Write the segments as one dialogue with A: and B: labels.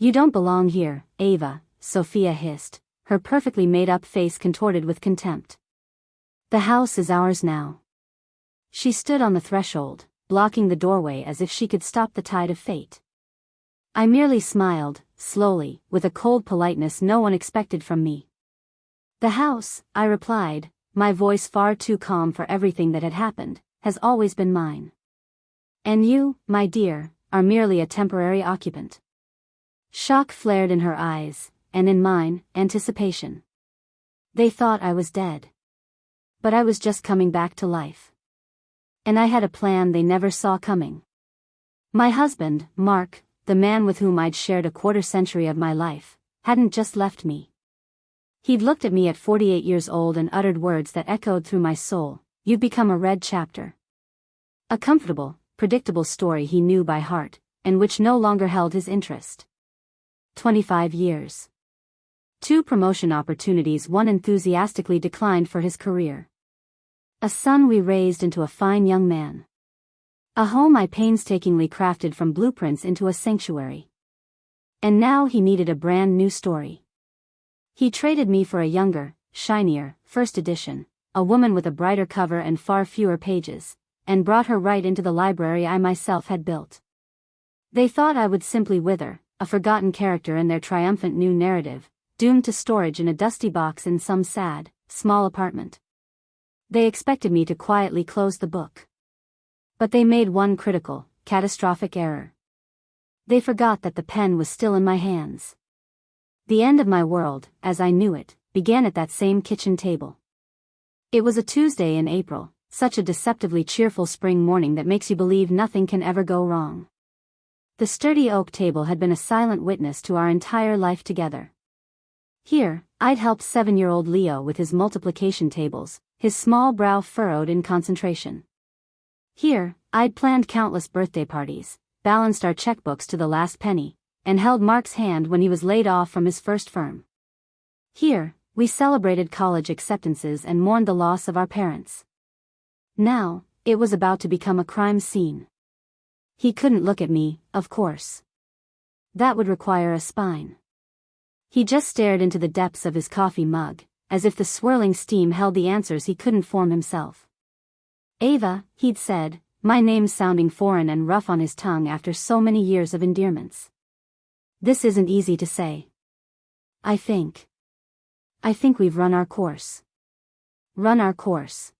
A: You don't belong here, Ava, Sophia hissed, her perfectly made-up face contorted with contempt. The house is ours now. She stood on the threshold, blocking the doorway as if she could stop the tide of fate. I merely smiled, slowly, with a cold politeness no one expected from me. The house, I replied, my voice far too calm for everything that had happened, has always been mine. And you, my dear, are merely a temporary occupant. Shock flared in her eyes, and in mine, anticipation. They thought I was dead. But I was just coming back to life. And I had a plan they never saw coming. My husband, Mark, the man with whom I'd shared a quarter-century of my life, hadn't just left me. He'd looked at me at 48 years old and uttered words that echoed through my soul, "You've become a red chapter." A comfortable, predictable story he knew by heart, and which no longer held his interest. 25 years. 2 promotion opportunities one enthusiastically declined for his career. A son we raised into a fine young man. A home I painstakingly crafted from blueprints into a sanctuary. And now he needed a brand new story. He traded me for a younger, shinier, first edition, a woman with a brighter cover and far fewer pages, and brought her right into the library I myself had built. They thought I would simply wither, a forgotten character in their triumphant new narrative, doomed to storage in a dusty box in some sad, small apartment. They expected me to quietly close the book. But they made one critical, catastrophic error. They forgot that the pen was still in my hands. The end of my world, as I knew it, began at that same kitchen table. It was a Tuesday in April, such a deceptively cheerful spring morning that makes you believe nothing can ever go wrong. The sturdy oak table had been a silent witness to our entire life together. Here, I'd helped 7-year-old Leo with his multiplication tables, his small brow furrowed in concentration. Here, I'd planned countless birthday parties, balanced our checkbooks to the last penny, and held Mark's hand when he was laid off from his first firm. Here, we celebrated college acceptances and mourned the loss of our parents. Now, it was about to become a crime scene. He couldn't look at me, of course. That would require a spine. He just stared into the depths of his coffee mug, as if the swirling steam held the answers he couldn't form himself. Ava, he'd said, my name sounding foreign and rough on his tongue after so many years of endearments. This isn't easy to say. I think we've run our course. Run our course.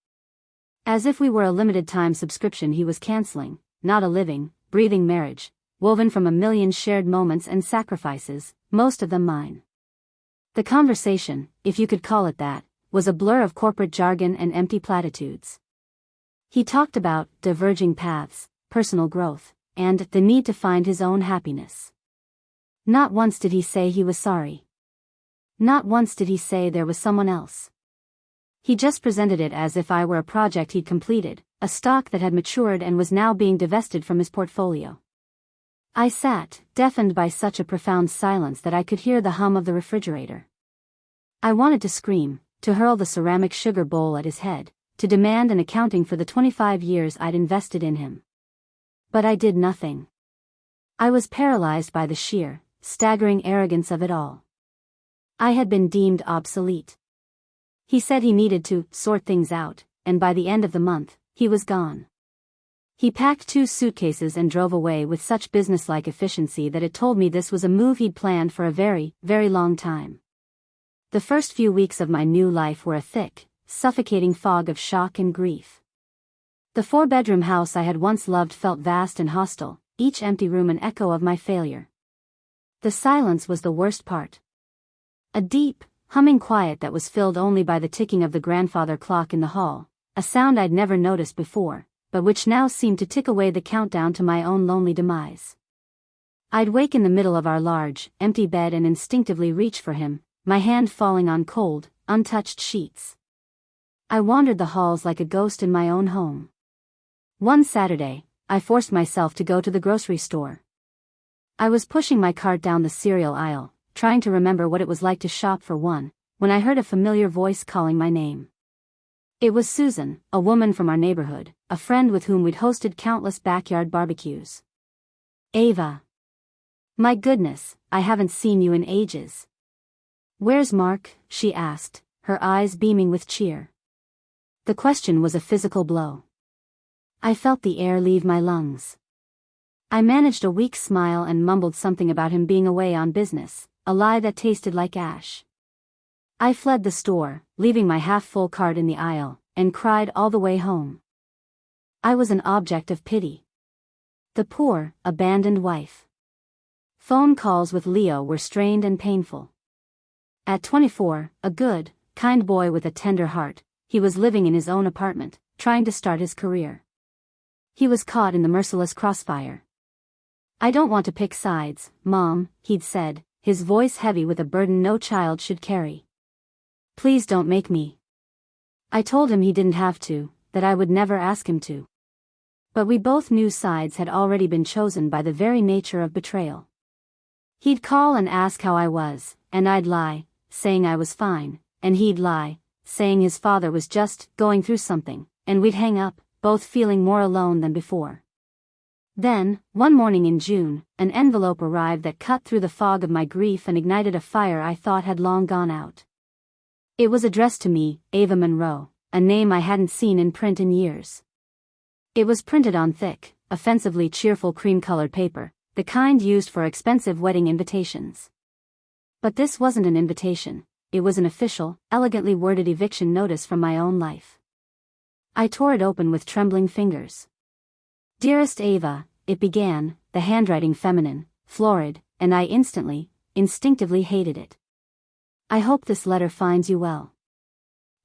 A: As if we were a limited-time subscription he was canceling, not a living, breathing marriage, woven from a million shared moments and sacrifices, most of them mine. The conversation, if you could call it that, was a blur of corporate jargon and empty platitudes. He talked about diverging paths, personal growth, and the need to find his own happiness. Not once did he say he was sorry. Not once did he say there was someone else. He just presented it as if I were a project he'd completed, a stock that had matured and was now being divested from his portfolio. I sat, deafened by such a profound silence that I could hear the hum of the refrigerator. I wanted to scream, to hurl the ceramic sugar bowl at his head, to demand an accounting for the 25 years I'd invested in him. But I did nothing. I was paralyzed by the sheer, staggering arrogance of it all. I had been deemed obsolete. He said he needed to sort things out, and by the end of the month, he was gone. He packed 2 suitcases and drove away with such businesslike efficiency that it told me this was a move he'd planned for a very, very long time. The first few weeks of my new life were a thick, suffocating fog of shock and grief. The 4-bedroom house I had once loved felt vast and hostile, each empty room an echo of my failure. The silence was the worst part. A deep, humming quiet that was filled only by the ticking of the grandfather clock in the hall, a sound I'd never noticed before, but which now seemed to tick away the countdown to my own lonely demise. I'd wake in the middle of our large, empty bed and instinctively reach for him, my hand falling on cold, untouched sheets. I wandered the halls like a ghost in my own home. One Saturday, I forced myself to go to the grocery store. I was pushing my cart down the cereal aisle, trying to remember what it was like to shop for one, when I heard a familiar voice calling my name. It was Susan, a woman from our neighborhood, a friend with whom we'd hosted countless backyard barbecues. Ava. My goodness, I haven't seen you in ages. Where's Mark? She asked, her eyes beaming with cheer. The question was a physical blow. I felt the air leave my lungs. I managed a weak smile and mumbled something about him being away on business, a lie that tasted like ash. I fled the store, leaving my half-full cart in the aisle, and cried all the way home. I was an object of pity. The poor, abandoned wife. Phone calls with Leo were strained and painful. At 24, a good, kind boy with a tender heart, he was living in his own apartment, trying to start his career. He was caught in the merciless crossfire. I don't want to pick sides, Mom, he'd said, his voice heavy with a burden no child should carry. Please don't make me. I told him he didn't have to, that I would never ask him to. But we both knew sides had already been chosen by the very nature of betrayal. He'd call and ask how I was, and I'd lie, saying I was fine, and he'd lie, saying his father was just going through something, and we'd hang up, both feeling more alone than before. Then, one morning in June, an envelope arrived that cut through the fog of my grief and ignited a fire I thought had long gone out. It was addressed to me, Ava Monroe, a name I hadn't seen in print in years. It was printed on thick, offensively cheerful cream-colored paper, the kind used for expensive wedding invitations. But this wasn't an invitation, it was an official, elegantly worded eviction notice from my own life. I tore it open with trembling fingers. Dearest Ava, it began, the handwriting feminine, florid, and I instinctively hated it. I hope this letter finds you well.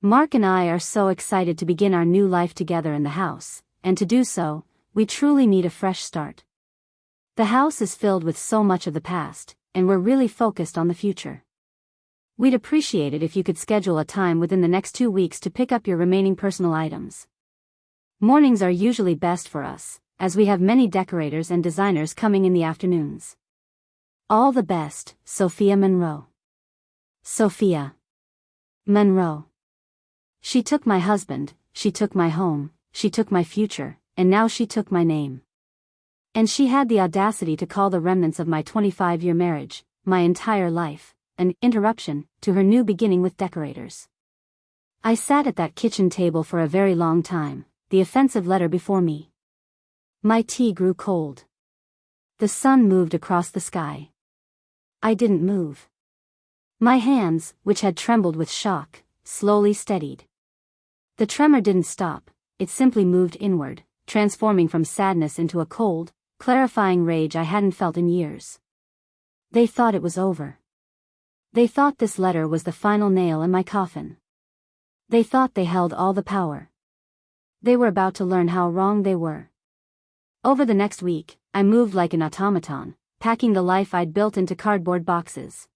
A: Mark and I are so excited to begin our new life together in the house, and to do so, we truly need a fresh start. The house is filled with so much of the past, and we're really focused on the future. We'd appreciate it if you could schedule a time within the next 2 weeks to pick up your remaining personal items. Mornings are usually best for us, as we have many decorators and designers coming in the afternoons. All the best, Sophia Monroe. Sophia Monroe. She took my husband, she took my home, she took my future, and now she took my name. And she had the audacity to call the remnants of my 25-year marriage, my entire life, an interruption to her new beginning with decorators. I sat at that kitchen table for a very long time, the offensive letter before me. My tea grew cold. The sun moved across the sky. I didn't move. My hands, which had trembled with shock, slowly steadied. The tremor didn't stop, it simply moved inward, transforming from sadness into a cold, clarifying rage I hadn't felt in years. They thought it was over. They thought this letter was the final nail in my coffin. They thought they held all the power. They were about to learn how wrong they were. Over the next week, I moved like an automaton, packing the life I'd built into cardboard boxes.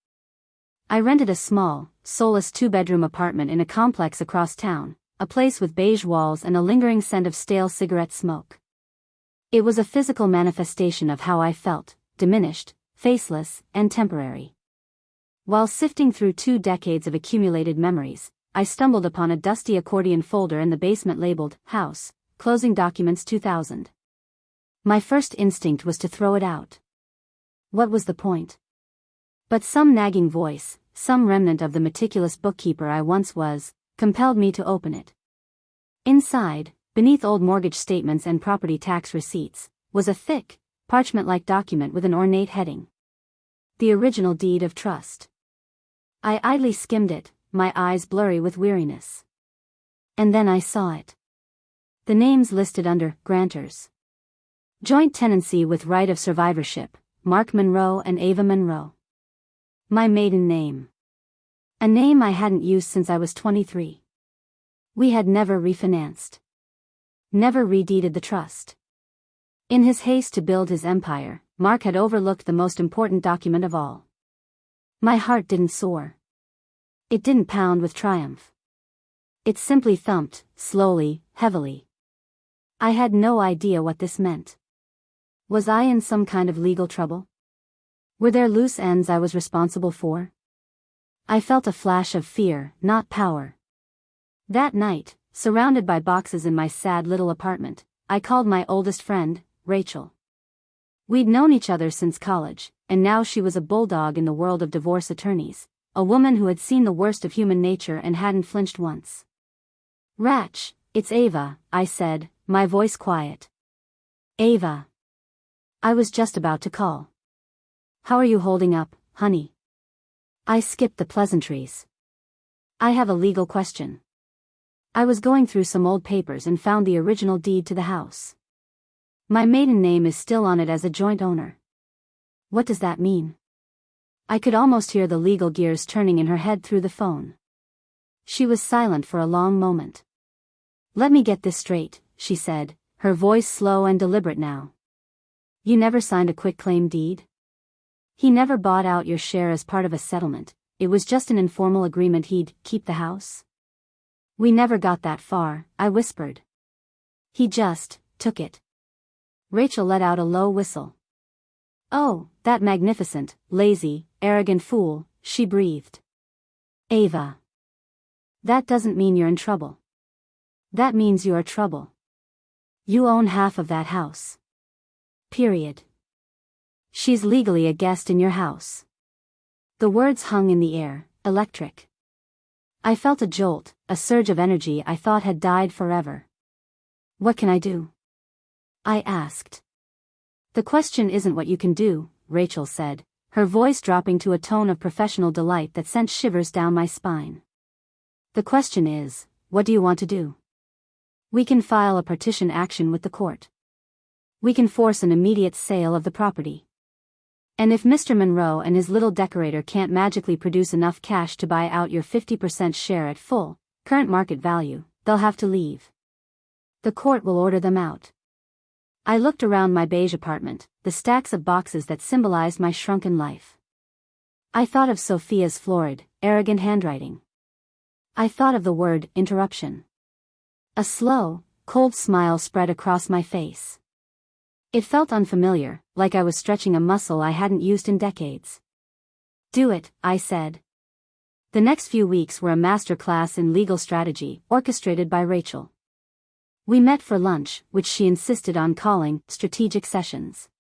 A: I rented a small, soulless 2-bedroom apartment in a complex across town, a place with beige walls and a lingering scent of stale cigarette smoke. It was a physical manifestation of how I felt, diminished, faceless, and temporary. While sifting through 2 decades of accumulated memories, I stumbled upon a dusty accordion folder in the basement labeled, House, Closing Documents 2000. My first instinct was to throw it out. What was the point? But some nagging voice, some remnant of the meticulous bookkeeper I once was, compelled me to open it. Inside, beneath old mortgage statements and property tax receipts, was a thick, parchment-like document with an ornate heading. The original deed of trust. I idly skimmed it, my eyes blurry with weariness. And then I saw it. The names listed under grantors. Joint tenancy with right of survivorship, Mark Monroe and Ava Monroe. My maiden name. A name I hadn't used since I was 23. We had never refinanced. Never redeeded the trust. In his haste to build his empire, Mark had overlooked the most important document of all. My heart didn't soar. It didn't pound with triumph. It simply thumped, slowly, heavily. I had no idea what this meant. Was I in some kind of legal trouble? Were there loose ends I was responsible for? I felt a flash of fear, not power. That night, surrounded by boxes in my sad little apartment, I called my oldest friend, Rachel. We'd known each other since college, and now she was a bulldog in the world of divorce attorneys, a woman who had seen the worst of human nature and hadn't flinched once. "Ratch, it's Ava," I said, my voice quiet. "Ava. I was just about to call. How are you holding up, honey?" I skipped the pleasantries. "I have a legal question. I was going through some old papers and found the original deed to the house. My maiden name is still on it as a joint owner." "What does that mean?" I could almost hear the legal gears turning in her head through the phone. She was silent for a long moment. "Let me get this straight," she said, her voice slow and deliberate now. "You never signed a quitclaim deed? He never bought out your share as part of a settlement, it was just an informal agreement he'd keep the house?" "We never got that far," I whispered. "He just took it." Rachel let out a low whistle. "Oh, that magnificent, lazy, arrogant fool," she breathed. "Ava. That doesn't mean you're in trouble. That means you are trouble. You own half of that house. Period. She's legally a guest in your house." The words hung in the air, electric. I felt a jolt, a surge of energy I thought had died forever. "What can I do?" I asked. "The question isn't what you can do," Rachel said, her voice dropping to a tone of professional delight that sent shivers down my spine. "The question is, what do you want to do? We can file a partition action with the court. We can force an immediate sale of the property. And if Mr. Monroe and his little decorator can't magically produce enough cash to buy out your 50% share at full, current market value, they'll have to leave. The court will order them out." I looked around my beige apartment, the stacks of boxes that symbolized my shrunken life. I thought of Sophia's florid, arrogant handwriting. I thought of the word interruption. A slow, cold smile spread across my face. It felt unfamiliar, like I was stretching a muscle I hadn't used in decades. "Do it," I said. The next few weeks were a master class in legal strategy, orchestrated by Rachel. We met for lunch, which she insisted on calling strategic sessions.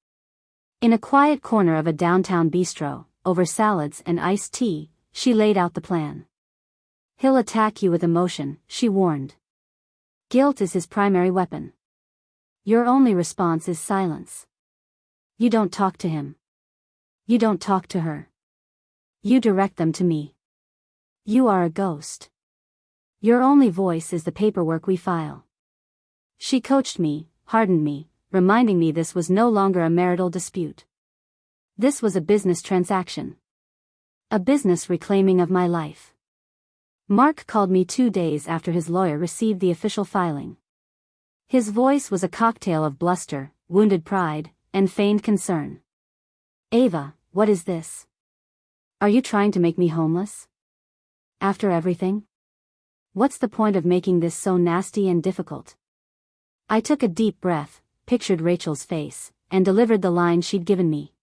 A: In a quiet corner of a downtown bistro, over salads and iced tea, she laid out the plan. "He'll attack you with emotion," she warned. "Guilt is his primary weapon. Your only response is silence. You don't talk to him. You don't talk to her. You direct them to me. You are a ghost. Your only voice is the paperwork we file." She coached me, hardened me, reminding me this was no longer a marital dispute. This was a business transaction. A business reclaiming of my life. Mark called me 2 days after his lawyer received the official filing. His voice was a cocktail of bluster, wounded pride, and feigned concern. "Ava, what is this? Are you trying to make me homeless? After everything? What's the point of making this so nasty and difficult?" I took a deep breath, pictured Rachel's face, and delivered the line she'd given me.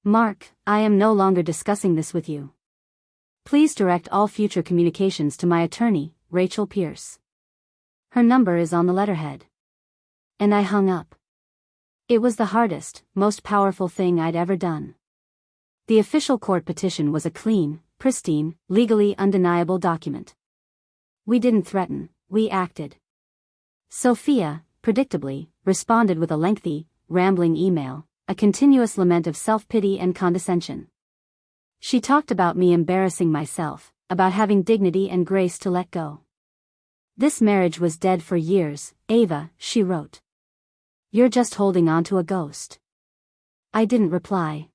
A: "Mark, I am no longer discussing this with you. Please direct all future communications to my attorney, Rachel Pierce. Her number is on the letterhead." And I hung up. It was the hardest, most powerful thing I'd ever done. The official court petition was a clean, pristine, legally undeniable document. We didn't threaten, we acted. Sophia, predictably, responded with a lengthy, rambling email, a continuous lament of self-pity and condescension. She talked about me embarrassing myself, about having dignity and grace to let go. "This marriage was dead for years, Ava," she wrote. "You're just holding on to a ghost." I didn't reply.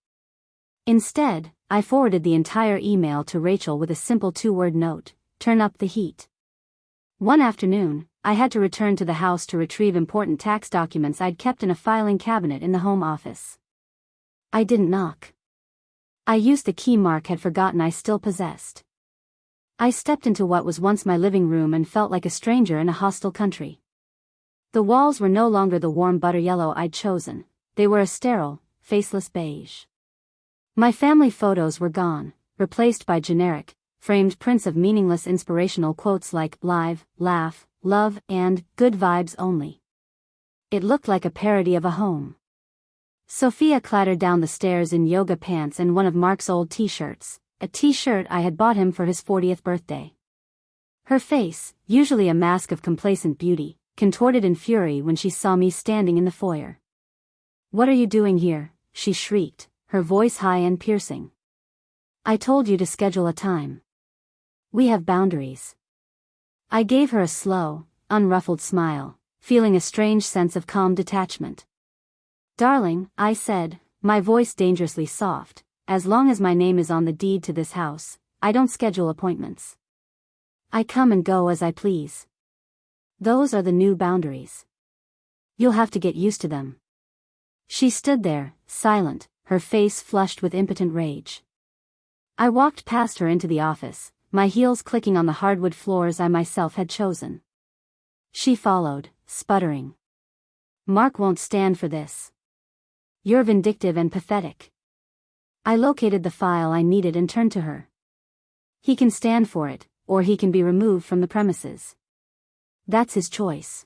A: Instead, I forwarded the entire email to Rachel with a simple 2-word note: "Turn up the heat." One afternoon, I had to return to the house to retrieve important tax documents I'd kept in a filing cabinet in the home office. I didn't knock. I used the key Mark had forgotten I still possessed. I stepped into what was once my living room and felt like a stranger in a hostile country. The walls were no longer the warm butter yellow I'd chosen, they were a sterile, faceless beige. My family photos were gone, replaced by generic, framed prints of meaningless inspirational quotes like "live, laugh, love," and "good vibes only." It looked like a parody of a home. Sophia clattered down the stairs in yoga pants and one of Mark's old t-shirts, a t-shirt I had bought him for his 40th birthday. Her face, usually a mask of complacent beauty, contorted in fury when she saw me standing in the foyer. "What are you doing here?" she shrieked, her voice high and piercing. "I told you to schedule a time. We have boundaries." I gave her a slow, unruffled smile, feeling a strange sense of calm detachment. "Darling," I said, my voice dangerously soft, "as long as my name is on the deed to this house, I don't schedule appointments. I come and go as I please. Those are the new boundaries. You'll have to get used to them." She stood there, silent, her face flushed with impotent rage. I walked past her into the office, my heels clicking on the hardwood floors I myself had chosen. She followed, sputtering. "Mark won't stand for this. You're vindictive and pathetic." I located the file I needed and turned to her. "He can stand for it, or he can be removed from the premises. That's his choice."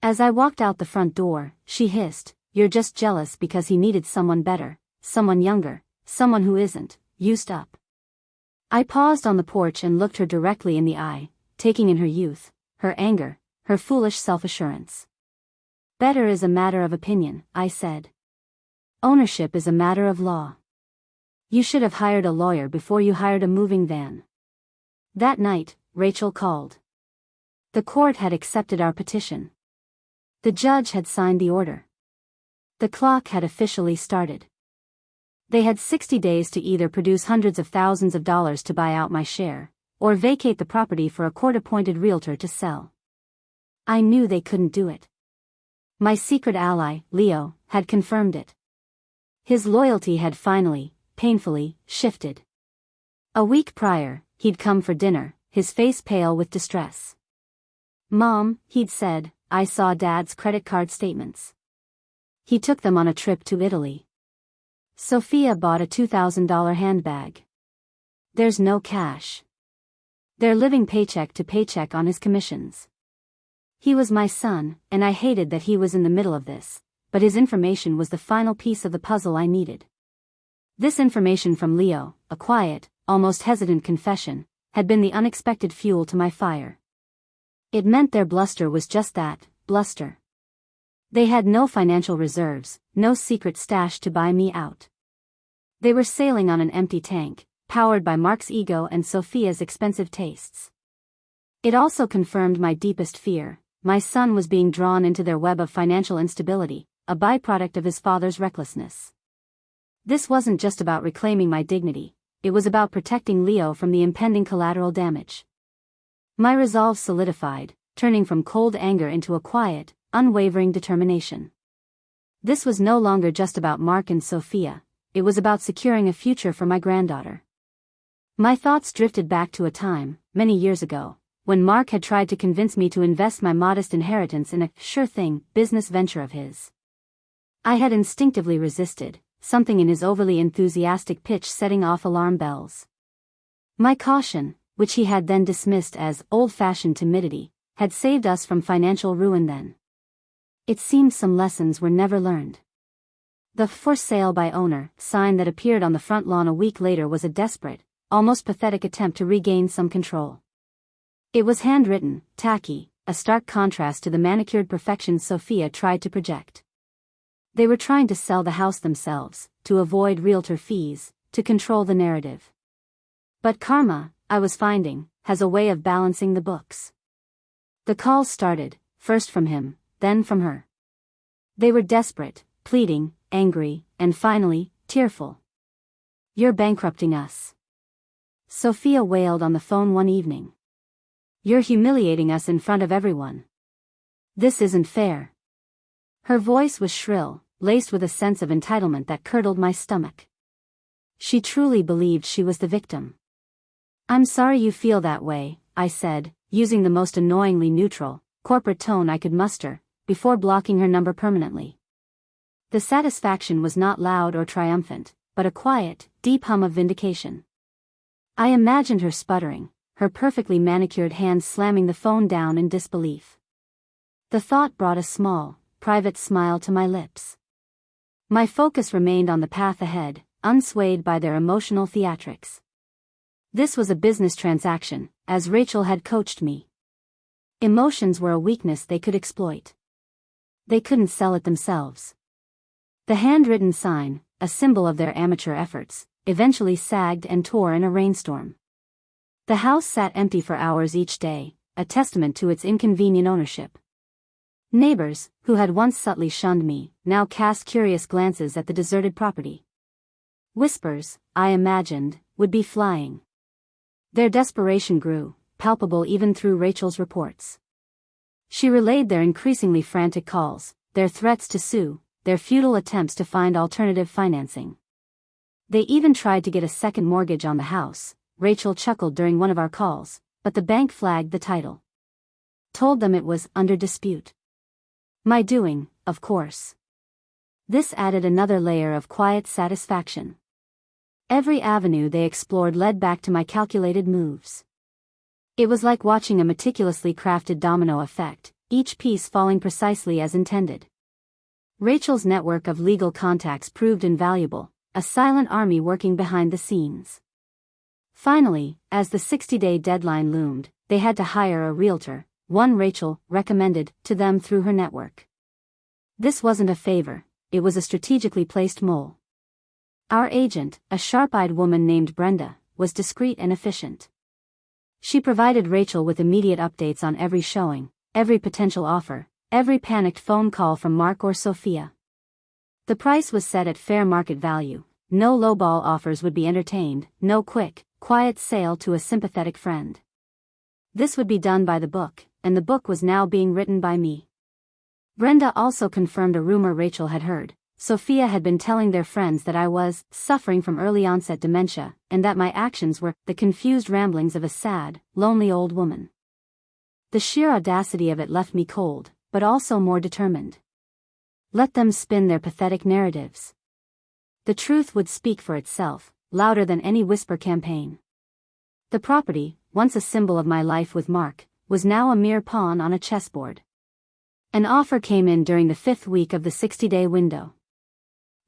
A: As I walked out the front door, she hissed, "You're just jealous because he needed someone better, someone younger, someone who isn't used up." I paused on the porch and looked her directly in the eye, taking in her youth, her anger, her foolish self-assurance. "Better is a matter of opinion," I said. "Ownership is a matter of law. You should have hired a lawyer before you hired a moving van." That night, Rachel called. The court had accepted our petition. The judge had signed the order. The clock had officially started. They had 60 days to either produce hundreds of thousands of dollars to buy out my share, or vacate the property for a court-appointed realtor to sell. I knew they couldn't do it. My secret ally, Leo, had confirmed it. His loyalty had finally, painfully, shifted. A week prior, he'd come for dinner, his face pale with distress. "Mom," he'd said, "I saw Dad's credit card statements. He took them on a trip to Italy. Sophia bought a $2,000 handbag. There's no cash. They're living paycheck to paycheck on his commissions." He was my son, and I hated that he was in the middle of this, but his information was the final piece of the puzzle I needed. This information from Leo, a quiet, almost hesitant confession, had been the unexpected fuel to my fire. It meant their bluster was just that, bluster. They had no financial reserves, no secret stash to buy me out. They were sailing on an empty tank, powered by Mark's ego and Sophia's expensive tastes. It also confirmed my deepest fear: my son was being drawn into their web of financial instability, a byproduct of his father's recklessness. This wasn't just about reclaiming my dignity, it was about protecting Leo from the impending collateral damage. My resolve solidified, turning from cold anger into a quiet, unwavering determination. This was no longer just about Mark and Sophia, it was about securing a future for my granddaughter. My thoughts drifted back to a time, many years ago, when Mark had tried to convince me to invest my modest inheritance in a sure-thing business venture of his. I had instinctively resisted, something in his overly enthusiastic pitch setting off alarm bells. My caution, which he had then dismissed as old-fashioned timidity, had saved us from financial ruin then. It seemed some lessons were never learned. The "for sale by owner" sign that appeared on the front lawn a week later was a desperate, almost pathetic attempt to regain some control. It was handwritten, tacky, a stark contrast to the manicured perfection Sophia tried to project. They were trying to sell the house themselves, to avoid realtor fees, to control the narrative. But karma, I was finding, has a way of balancing the books. The calls started, first from him, then from her. They were desperate, pleading, angry, and finally, tearful. "You're bankrupting us," Sophia wailed on the phone one evening. "You're humiliating us in front of everyone. This isn't fair." Her voice was shrill, laced with a sense of entitlement that curdled my stomach. She truly believed she was the victim. "I'm sorry you feel that way," I said, using the most annoyingly neutral, corporate tone I could muster, before blocking her number permanently. The satisfaction was not loud or triumphant, but a quiet, deep hum of vindication. I imagined her sputtering, her perfectly manicured hands slamming the phone down in disbelief. The thought brought a small, private smile to my lips. My focus remained on the path ahead, unswayed by their emotional theatrics. This was a business transaction, as Rachel had coached me. Emotions were a weakness they could exploit. They couldn't sell it themselves. The handwritten sign, a symbol of their amateur efforts, eventually sagged and tore in a rainstorm. The house sat empty for hours each day, a testament to its inconvenient ownership. Neighbors, who had once subtly shunned me, now cast curious glances at the deserted property. Whispers, I imagined, would be flying. Their desperation grew, palpable even through Rachel's reports. She relayed their increasingly frantic calls, their threats to sue, their futile attempts to find alternative financing. They even tried to get a second mortgage on the house. Rachel chuckled during one of our calls, but the bank flagged the title. Told them it was under dispute. My doing, of course. This added another layer of quiet satisfaction. Every avenue they explored led back to my calculated moves. It was like watching a meticulously crafted domino effect, each piece falling precisely as intended. Rachel's network of legal contacts proved invaluable, a silent army working behind the scenes. Finally, as the 60-day deadline loomed, they had to hire a realtor, one Rachel recommended to them through her network. This wasn't a favor, it was a strategically placed mole. Our agent, a sharp-eyed woman named Brenda, was discreet and efficient. She provided Rachel with immediate updates on every showing, every potential offer, every panicked phone call from Mark or Sophia. The price was set at fair market value, no lowball offers would be entertained, no quiet sale to a sympathetic friend. This would be done by the book, and the book was now being written by me. Brenda also confirmed a rumor Rachel had heard. Sophia had been telling their friends that I was suffering from early-onset dementia, and that my actions were the confused ramblings of a sad, lonely old woman. The sheer audacity of it left me cold, but also more determined. Let them spin their pathetic narratives. The truth would speak for itself, louder than any whisper campaign. The property, once a symbol of my life with Mark, was now a mere pawn on a chessboard. An offer came in during the 5th week of the 60-day window.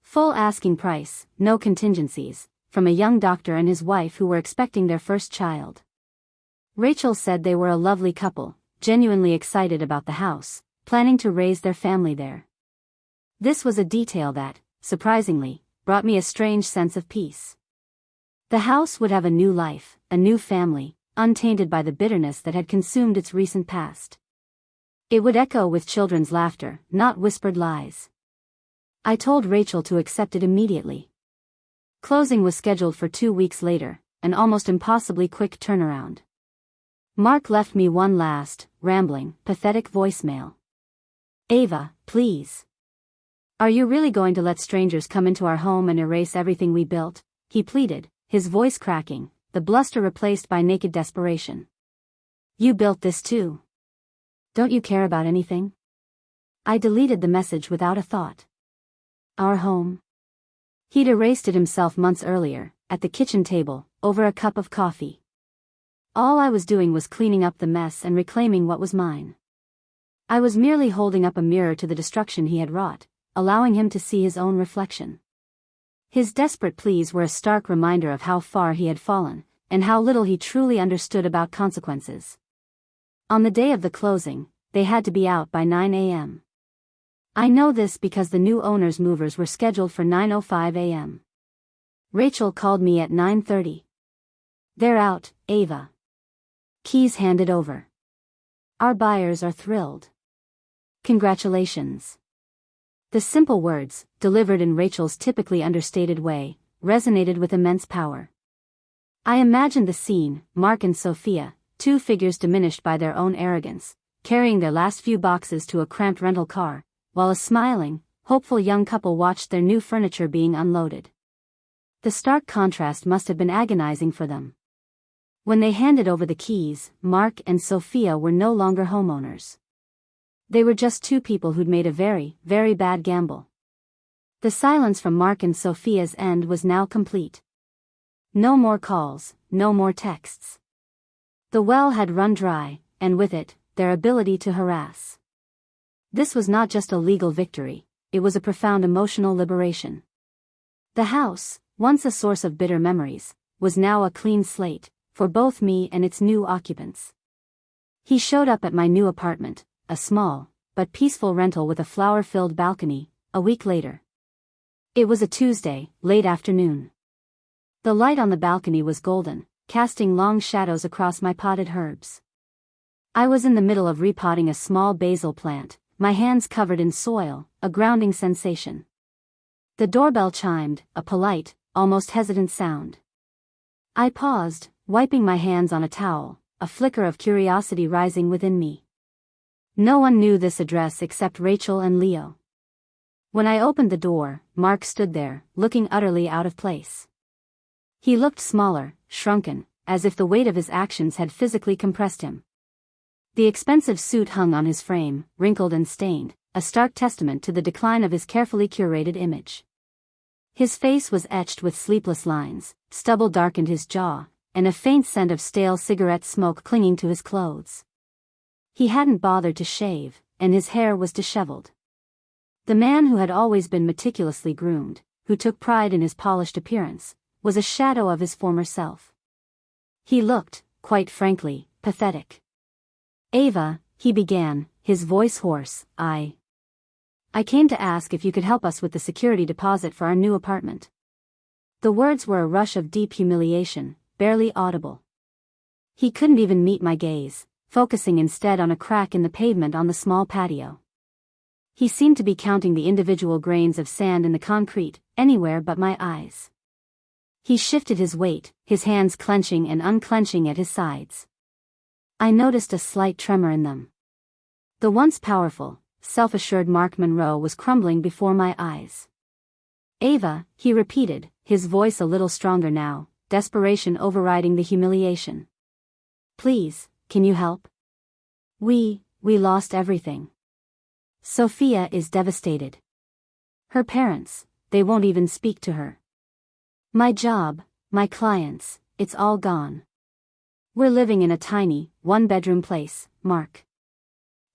A: Full asking price, no contingencies, from a young doctor and his wife who were expecting their first child. Rachel said they were a lovely couple, genuinely excited about the house, planning to raise their family there. This was a detail that, surprisingly, brought me a strange sense of peace. The house would have a new life, a new family, untainted by the bitterness that had consumed its recent past. It would echo with children's laughter, not whispered lies. I told Rachel to accept it immediately. Closing was scheduled for 2 weeks later, an almost impossibly quick turnaround. Mark left me one last, rambling, pathetic voicemail. Ava, please. Are you really going to let strangers come into our home and erase everything we built? He pleaded, his voice cracking, the bluster replaced by naked desperation. You built this too. Don't you care about anything? I deleted the message without a thought. Our home. He'd erased it himself months earlier, at the kitchen table, over a cup of coffee. All I was doing was cleaning up the mess and reclaiming what was mine. I was merely holding up a mirror to the destruction he had wrought, allowing him to see his own reflection. His desperate pleas were a stark reminder of how far he had fallen, and how little he truly understood about consequences. On the day of the closing, they had to be out by 9 a.m. I know this because the new owner's movers were scheduled for 9:05 a.m. Rachel called me at 9:30. They're out, Ava. Keys handed over. Our buyers are thrilled. Congratulations. The simple words, delivered in Rachel's typically understated way, resonated with immense power. I imagined the scene, Mark and Sophia, 2 figures diminished by their own arrogance, carrying their last few boxes to a cramped rental car, while a smiling, hopeful young couple watched their new furniture being unloaded. The stark contrast must have been agonizing for them. When they handed over the keys, Mark and Sophia were no longer homeowners. They were just 2 people who'd made a very, very bad gamble. The silence from Mark and Sophia's end was now complete. No more calls, no more texts. The well had run dry, and with it, their ability to harass. This was not just a legal victory, it was a profound emotional liberation. The house, once a source of bitter memories, was now a clean slate, for both me and its new occupants. He showed up at my new apartment, a small, but peaceful rental with a flower-filled balcony, a week later. It was a Tuesday, late afternoon. The light on the balcony was golden, casting long shadows across my potted herbs. I was in the middle of repotting a small basil plant, my hands covered in soil, a grounding sensation. The doorbell chimed, a polite, almost hesitant sound. I paused, wiping my hands on a towel, a flicker of curiosity rising within me. No one knew this address except Rachel and Leo. When I opened the door, Mark stood there, looking utterly out of place. He looked smaller, shrunken, as if the weight of his actions had physically compressed him. The expensive suit hung on his frame, wrinkled and stained, a stark testament to the decline of his carefully curated image. His face was etched with sleepless lines, stubble darkened his jaw, and a faint scent of stale cigarette smoke clinging to his clothes. He hadn't bothered to shave, and his hair was disheveled. The man who had always been meticulously groomed, who took pride in his polished appearance, was a shadow of his former self. He looked, quite frankly, pathetic. "Ava," he began, his voice hoarse, I came to ask if you could help us with the security deposit for our new apartment." The words were a rush of deep humiliation, barely audible. He couldn't even meet my gaze, focusing instead on a crack in the pavement on the small patio. He seemed to be counting the individual grains of sand in the concrete, anywhere but my eyes. He shifted his weight, his hands clenching and unclenching at his sides. I noticed a slight tremor in them. The once powerful, self-assured Mark Monroe was crumbling before my eyes. "Ava," he repeated, his voice a little stronger now, desperation overriding the humiliation. "Please, can you help? We lost everything. Sophia is devastated. Her parents, they won't even speak to her. My job, my clients, it's all gone. We're living in a tiny, one-bedroom place, Mark.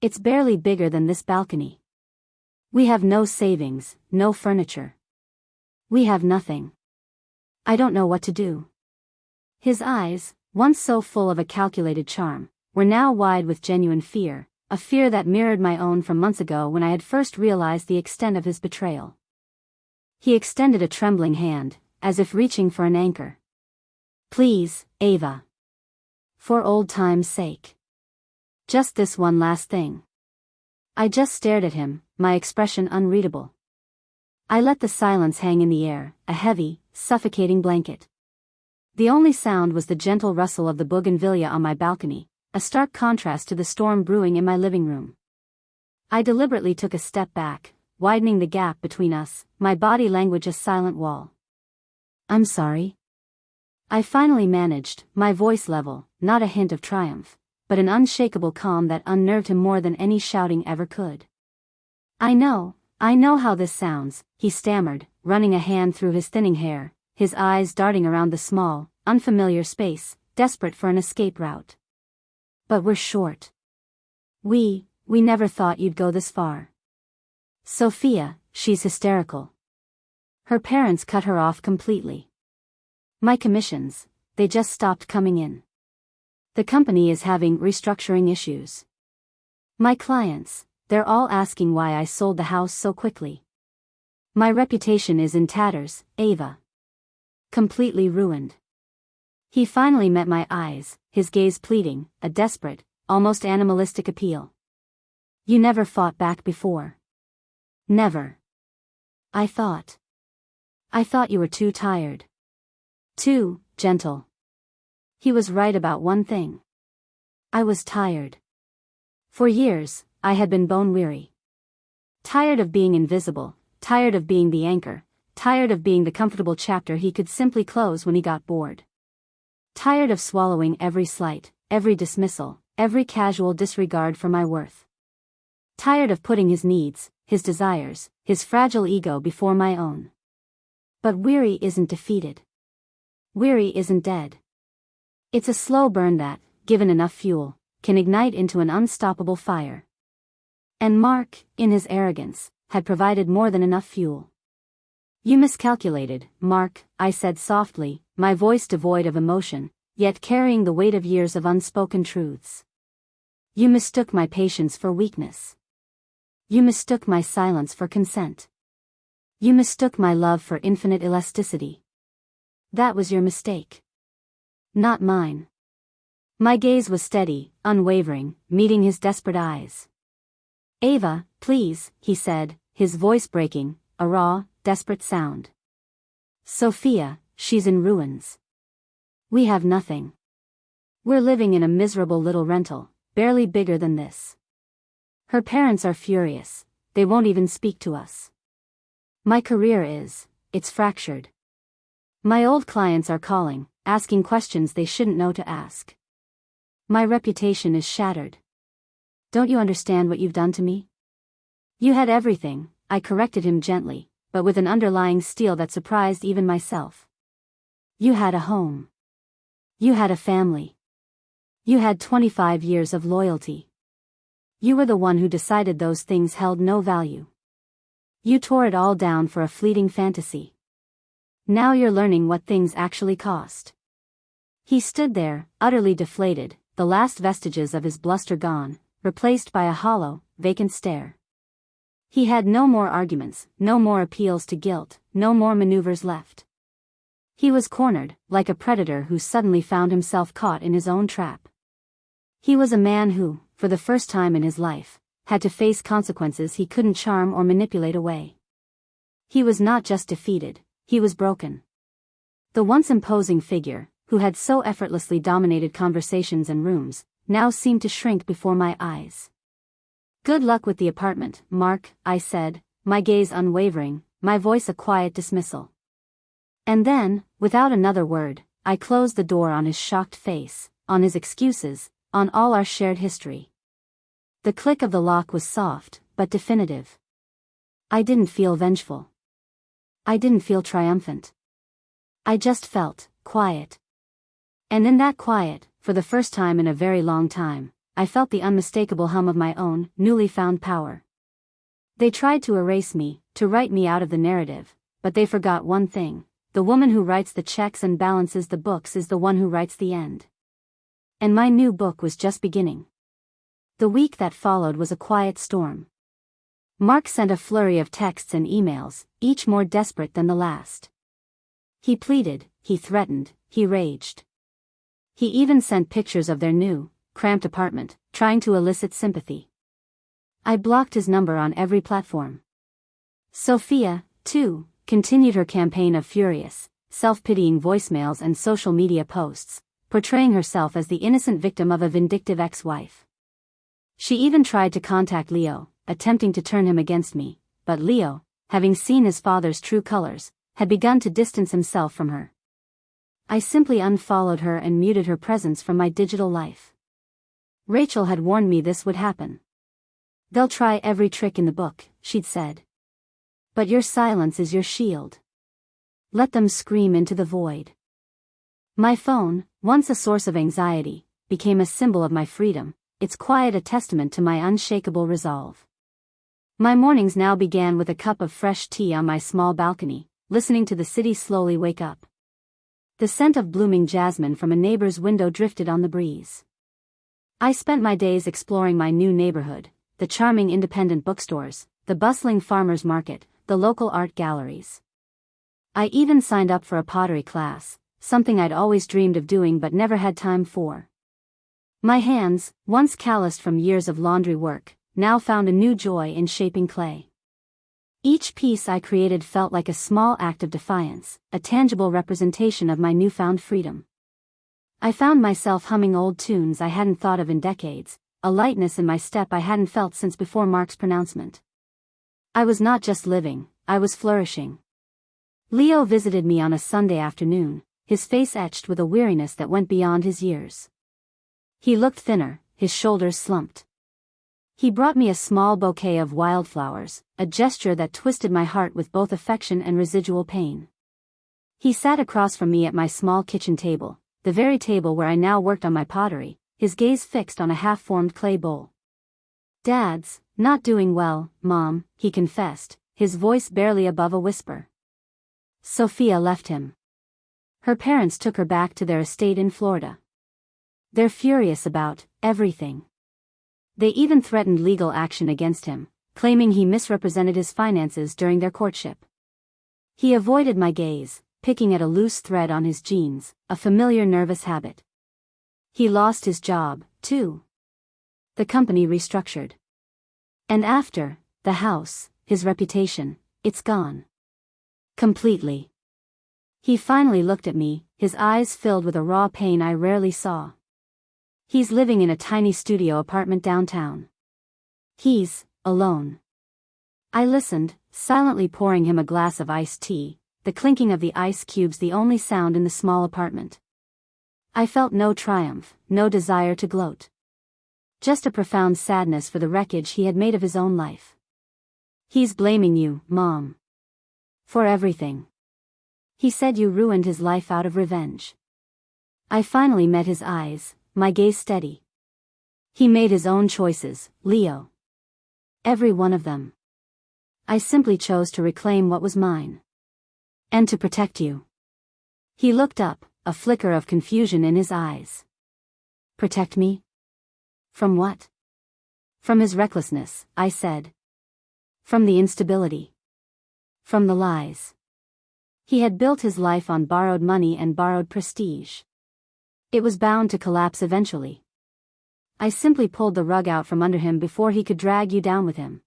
A: It's barely bigger than this balcony. We have no savings, no furniture. We have nothing. I don't know what to do." His eyes, once so full of a calculated charm, were now wide with genuine fear, a fear that mirrored my own from months ago when I had first realized the extent of his betrayal. He extended a trembling hand, as if reaching for an anchor. "Please, Ava. For old time's sake. Just this one last thing." I just stared at him, my expression unreadable. I let the silence hang in the air, a heavy, suffocating blanket. The only sound was the gentle rustle of the bougainvillea on my balcony, a stark contrast to the storm brewing in my living room. I deliberately took a step back, widening the gap between us, my body language a silent wall. "I'm sorry." I finally managed, my voice level, not a hint of triumph, but an unshakable calm that unnerved him more than any shouting ever could. I know how this sounds," he stammered, running a hand through his thinning hair, his eyes darting around the small, unfamiliar space, desperate for an escape route. "But we're short. We never thought you'd go this far. Sophia, she's hysterical. Her parents cut her off completely. My commissions, they just stopped coming in. The company is having restructuring issues. My clients, they're all asking why I sold the house so quickly. My reputation is in tatters, Ava. Completely ruined." He finally met my eyes, his gaze pleading, a desperate, almost animalistic appeal. "You never fought back before." "Never. I thought you were too tired. Too gentle." He was right about one thing. I was tired. For years, I had been bone-weary. Tired of being invisible, tired of being the anchor, tired of being the comfortable chapter he could simply close when he got bored. Tired of swallowing every slight, every dismissal, every casual disregard for my worth. Tired of putting his needs, his desires, his fragile ego before my own. But weary isn't defeated. Weary isn't dead. It's a slow burn that, given enough fuel, can ignite into an unstoppable fire. And Mark, in his arrogance, had provided more than enough fuel. You miscalculated, Mark, I said softly, my voice devoid of emotion, yet carrying the weight of years of unspoken truths. You mistook my patience for weakness. You mistook my silence for consent. You mistook my love for infinite elasticity. That was your mistake. Not mine. My gaze was steady, unwavering, meeting his desperate eyes. Ava, please, he said, his voice breaking, a raw, desperate sound. Sophia, she's in ruins. We have nothing. We're living in a miserable little rental, barely bigger than this. Her parents are furious, they won't even speak to us. My career it's fractured. My old clients are calling, asking questions they shouldn't know to ask. My reputation is shattered. Don't you understand what you've done to me? You had everything, I corrected him gently, but with an underlying steel that surprised even myself. You had a home. You had a family. You had 25 years of loyalty. You were the one who decided those things held no value. You tore it all down for a fleeting fantasy. Now you're learning what things actually cost. He stood there, utterly deflated, the last vestiges of his bluster gone, replaced by a hollow, vacant stare. He had no more arguments, no more appeals to guilt, no more maneuvers left. He was cornered, like a predator who suddenly found himself caught in his own trap. He was a man who, for the first time in his life, had to face consequences he couldn't charm or manipulate away. He was not just defeated, he was broken. The once imposing figure, who had so effortlessly dominated conversations and rooms, now seemed to shrink before my eyes. Good luck with the apartment, Mark, I said, my gaze unwavering, my voice a quiet dismissal. And then, without another word, I closed the door on his shocked face, on his excuses, on all our shared history. The click of the lock was soft, but definitive. I didn't feel vengeful. I didn't feel triumphant. I just felt quiet. And in that quiet, for the first time in a very long time, I felt the unmistakable hum of my own, newly found power. They tried to erase me, to write me out of the narrative, but they forgot one thing: the woman who writes the checks and balances the books is the one who writes the end. And my new book was just beginning. The week that followed was a quiet storm. Mark sent a flurry of texts and emails, each more desperate than the last. He pleaded, he threatened, he raged. He even sent pictures of their new, cramped apartment, trying to elicit sympathy. I blocked his number on every platform. Sophia, too, continued her campaign of furious, self-pitying voicemails and social media posts, portraying herself as the innocent victim of a vindictive ex-wife. She even tried to contact Leo, attempting to turn him against me, but Leo, having seen his father's true colors, had begun to distance himself from her. I simply unfollowed her and muted her presence from my digital life. Rachel had warned me this would happen. They'll try every trick in the book, she'd said. But your silence is your shield. Let them scream into the void. My phone, once a source of anxiety, became a symbol of my freedom, its quiet a testament to my unshakable resolve. My mornings now began with a cup of fresh tea on my small balcony, listening to the city slowly wake up. The scent of blooming jasmine from a neighbor's window drifted on the breeze. I spent my days exploring my new neighborhood, the charming independent bookstores, the bustling farmers market, the local art galleries. I even signed up for a pottery class, something I'd always dreamed of doing but never had time for. My hands, once calloused from years of laundry work, now found a new joy in shaping clay. Each piece I created felt like a small act of defiance, a tangible representation of my newfound freedom. I found myself humming old tunes I hadn't thought of in decades, a lightness in my step I hadn't felt since before Mark's pronouncement. I was not just living, I was flourishing. Leo visited me on a Sunday afternoon, his face etched with a weariness that went beyond his years. He looked thinner, his shoulders slumped. He brought me a small bouquet of wildflowers, a gesture that twisted my heart with both affection and residual pain. He sat across from me at my small kitchen table, the very table where I now worked on my pottery, his gaze fixed on a half-formed clay bowl. Dad's not doing well, Mom, he confessed, his voice barely above a whisper. Sophia left him. Her parents took her back to their estate in Florida. They're furious about everything. They even threatened legal action against him, claiming he misrepresented his finances during their courtship. He avoided my gaze, picking at a loose thread on his jeans, a familiar nervous habit. He lost his job, too. The company restructured. And after, the house, his reputation, it's gone. Completely. He finally looked at me, his eyes filled with a raw pain I rarely saw. He's living in a tiny studio apartment downtown. He's alone. I listened, silently pouring him a glass of iced tea, the clinking of the ice cubes the only sound in the small apartment. I felt no triumph, no desire to gloat. Just a profound sadness for the wreckage he had made of his own life. He's blaming you, Mom. For everything. He said you ruined his life out of revenge. I finally met his eyes, my gaze steady. He made his own choices, Leo. Every one of them. I simply chose to reclaim what was mine. And to protect you. He looked up, a flicker of confusion in his eyes. Protect me? From what? From his recklessness, I said. From the instability. From the lies. He had built his life on borrowed money and borrowed prestige. It was bound to collapse eventually. I simply pulled the rug out from under him before he could drag you down with him.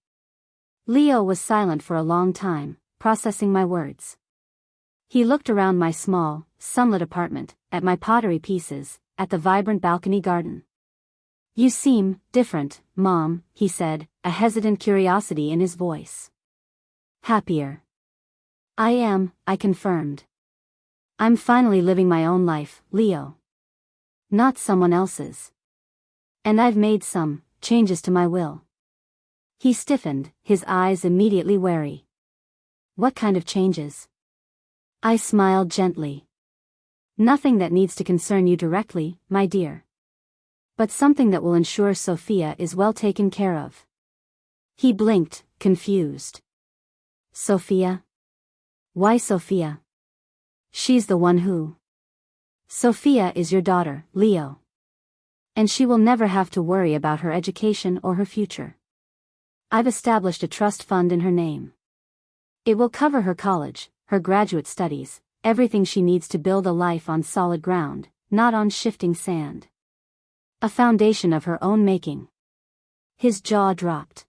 A: Leo was silent for a long time, processing my words. He looked around my small, sunlit apartment, at my pottery pieces, at the vibrant balcony garden. You seem different, Mom, he said, a hesitant curiosity in his voice. Happier. I am, I confirmed. I'm finally living my own life, Leo. Not someone else's. And I've made some changes to my will. He stiffened, his eyes immediately wary. What kind of changes? I smiled gently. Nothing that needs to concern you directly, my dear. But something that will ensure Sophia is well taken care of. He blinked, confused. Sophia? Why Sophia? She's the one who. Sophia is your daughter, Leo. And she will never have to worry about her education or her future. I've established a trust fund in her name. It will cover her college, her graduate studies, everything she needs to build a life on solid ground, not on shifting sand. A foundation of her own making. His jaw dropped.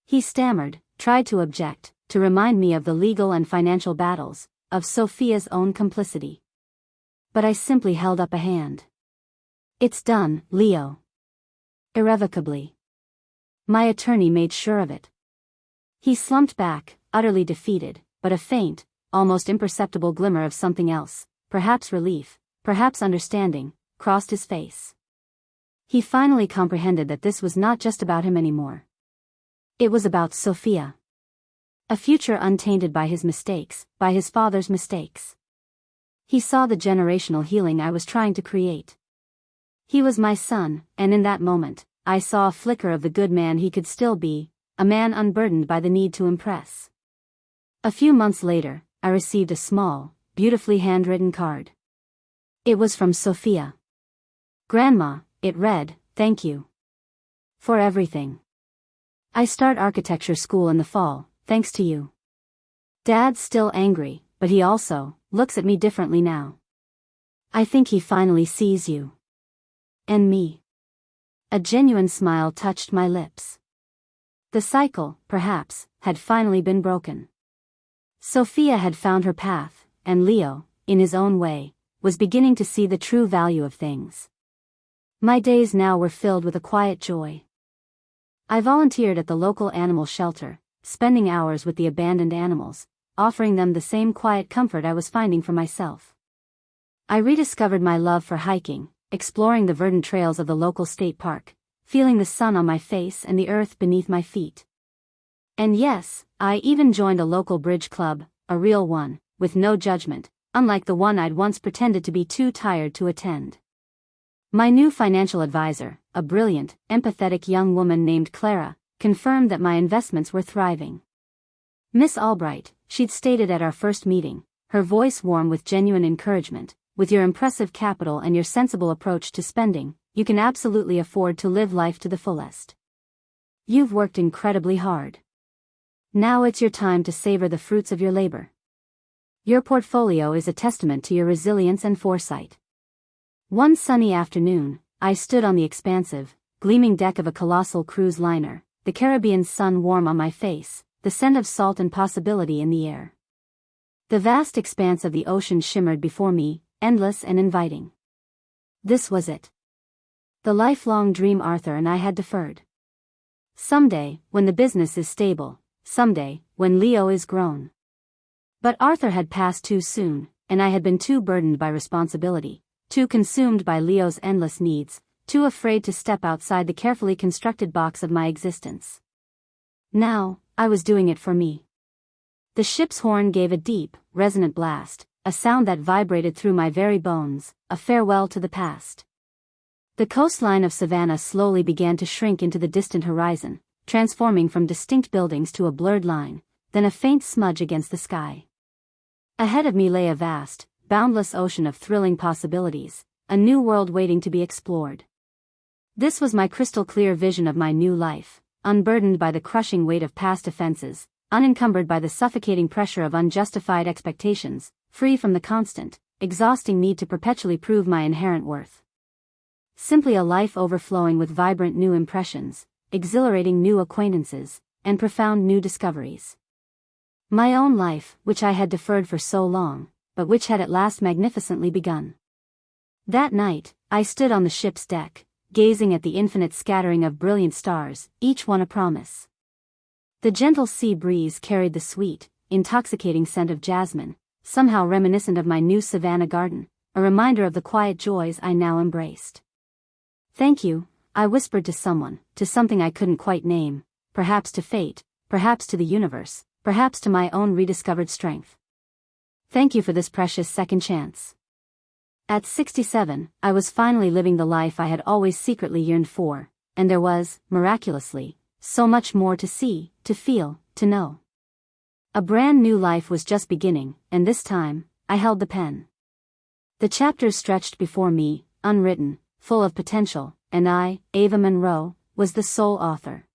A: He stammered, tried to object, to remind me of the legal and financial battles, of Sophia's own complicity. But I simply held up a hand. It's done, Leo. Irrevocably. My attorney made sure of it. He slumped back, utterly defeated, but a faint, almost imperceptible glimmer of something else, perhaps relief, perhaps understanding, crossed his face. He finally comprehended that this was not just about him anymore. It was about Sophia. A future untainted by his mistakes, by his father's mistakes. He saw the generational healing I was trying to create. He was my son, and in that moment, I saw a flicker of the good man he could still be, a man unburdened by the need to impress. A few months later, I received a small, beautifully handwritten card. It was from Sophia. Grandma, it read, thank you. For everything. I start architecture school in the fall, thanks to you. Dad's still angry, but he also looks at me differently now. I think he finally sees you. And me. A genuine smile touched my lips. The cycle, perhaps, had finally been broken. Sophia had found her path, and Leo, in his own way, was beginning to see the true value of things. My days now were filled with a quiet joy. I volunteered at the local animal shelter, spending hours with the abandoned animals, offering them the same quiet comfort I was finding for myself. I rediscovered my love for hiking, exploring the verdant trails of the local state park, feeling the sun on my face and the earth beneath my feet. And yes, I even joined a local bridge club, a real one, with no judgment, unlike the one I'd once pretended to be too tired to attend. My new financial advisor, a brilliant, empathetic young woman named Clara, confirmed that my investments were thriving. Miss Albright, she'd stated at our first meeting, her voice warm with genuine encouragement, with your impressive capital and your sensible approach to spending, you can absolutely afford to live life to the fullest. You've worked incredibly hard. Now it's your time to savor the fruits of your labor. Your portfolio is a testament to your resilience and foresight. One sunny afternoon, I stood on the expansive, gleaming deck of a colossal cruise liner, the Caribbean sun warm on my face, the scent of salt and possibility in the air. The vast expanse of the ocean shimmered before me, endless and inviting. This was it. The lifelong dream Arthur and I had deferred. Someday, when the business is stable, someday, when Leo is grown. But Arthur had passed too soon, and I had been too burdened by responsibility, too consumed by Leo's endless needs, too afraid to step outside the carefully constructed box of my existence. Now, I was doing it for me. The ship's horn gave a deep, resonant blast, a sound that vibrated through my very bones, a farewell to the past. The coastline of Savannah slowly began to shrink into the distant horizon, transforming from distinct buildings to a blurred line, then a faint smudge against the sky. Ahead of me lay a vast, boundless ocean of thrilling possibilities, a new world waiting to be explored. This was my crystal-clear vision of my new life, unburdened by the crushing weight of past offenses, unencumbered by the suffocating pressure of unjustified expectations, free from the constant, exhausting need to perpetually prove my inherent worth. Simply a life overflowing with vibrant new impressions, exhilarating new acquaintances, and profound new discoveries. My own life, which I had deferred for so long, but which had at last magnificently begun. That night, I stood on the ship's deck, gazing at the infinite scattering of brilliant stars, each one a promise. The gentle sea breeze carried the sweet, intoxicating scent of jasmine, somehow reminiscent of my new Savannah garden, a reminder of the quiet joys I now embraced. Thank you, I whispered to someone, to something I couldn't quite name, perhaps to fate, perhaps to the universe, perhaps to my own rediscovered strength. Thank you for this precious second chance. At 67, I was finally living the life I had always secretly yearned for, and there was, miraculously, so much more to see, to feel, to know. A brand new life was just beginning, and this time, I held the pen. The chapters stretched before me, unwritten, full of potential, and I, Ava Monroe, was the sole author.